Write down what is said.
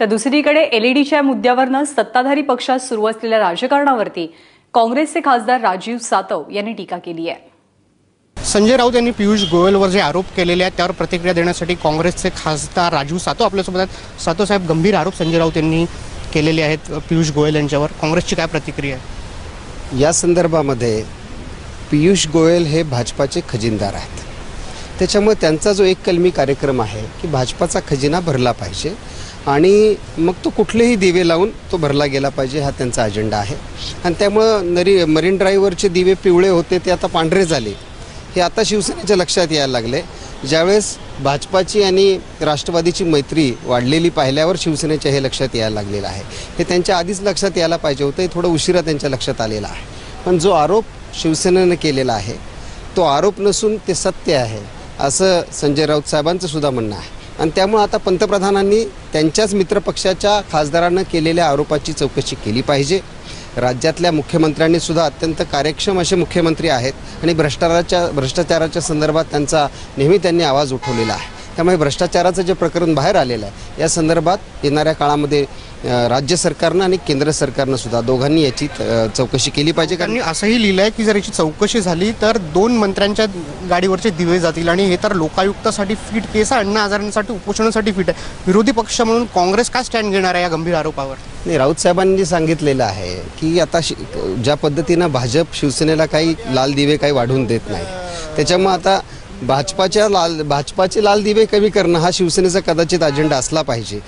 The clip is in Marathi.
तर दुसरीकडे एलईडीच्या मुद्द्यावरनं सत्ताधारी पक्षात सुरू असलेल्या राजकारणावरती काँग्रेसचे खासदार राजीव सातव यांनी टीका केली आहे। संजय राऊत यांनी पियुष गोयलवर जे आरोप केलेले आहेत त्यावर प्रतिक्रिया देण्यासाठी काँग्रेसचे खासदार राजीव सातव आपल्यासोबत आहेत। सातव साहेब, गंभीर आरोप संजय राऊत यांनी केलेले आहेत पियुष गोयल यांच्यावर, काँग्रेसची काय प्रतिक्रिया आहे? या संदर्भामध्ये पियुष गोयल हे भाजपाचे खजिनदार आहेत, त्याच्यामुळे त्यांचा जो एक कलमी कार्यक्रम आहे की भाजपाचा खजिना भरला पाहिजे आणि मग तो कुठलेही दिवे लावून तो भरला गेला पाहिजे, हा त्यांचा अजेंडा आहे। आणि त्यामुळे मरीन ड्राईव्हवरचे दिवे पिवळे होते ते आता पांढरे झाले, हे आता शिवसेनेच्या लक्षात यायला लागले। ज्यावेळेस भाजपाची आणि राष्ट्रवादीची मैत्री वाढलेली पाहिल्यावर शिवसेनेच्या हे लक्षात यायला लागलेलं आहे। हे त्यांच्या आधीच लक्षात यायला पाहिजे होतं, हे थोडं उशिरा त्यांच्या लक्षात आलेलं आहे। पण जो आरोप शिवसेनेनं केलेला आहे तो आरोप नसून ते सत्य आहे असं संजय राऊत साहेबांचं सुद्धा म्हणणं आहे। आणि त्यामुळे आता पंतप्रधानांनी त्यांच्याच मित्रपक्षाच्या खासदारांना केलेल्या आरोपाची चौकशी केली पाहिजे। राज्यातल्या मुख्यमंत्र्यांनी सुद्धा अत्यंत कार्यक्षम असे मुख्यमंत्री आहेत आणि भ्रष्टाचाराच्या संदर्भात त्यांचा नेहमी त्यांनी आवाज उठवलेला आहे। त्यामुळे भ्रष्टाचाराचं जे प्रकरण बाहेर आलेलं आहे या संदर्भात येणाऱ्या काळामध्ये राज्य सरकारनं आणि केंद्र सरकारनं सुद्धा दोघांनी याची चौकशी केली पाहिजे। कारण असंही लिहिलं आहे की जर याची चौकशी झाली तर 2 मंत्र्यांच्या गाडीवरचे दिवे जातील आणि हे तर लोकायुक्तासाठी फिट केस आहे, अण्णा हजारेंसाठी उपोषणासाठी फिट आहे। विरोधी पक्ष म्हणून काँग्रेस काय स्टँड घेणार आहे या गंभीर आरोपावर? नाही, राऊत साहेबांनी सांगितलेलं आहे की आता ज्या पद्धतीनं भाजप शिवसेनेला काही लाल दिवे काही वाढवून देत नाही, त्याच्यामुळे आता भाजपाचे लाल दिवे कमी करणं हा शिवसेनेचा कदाचित अजेंडा असला पाहिजे।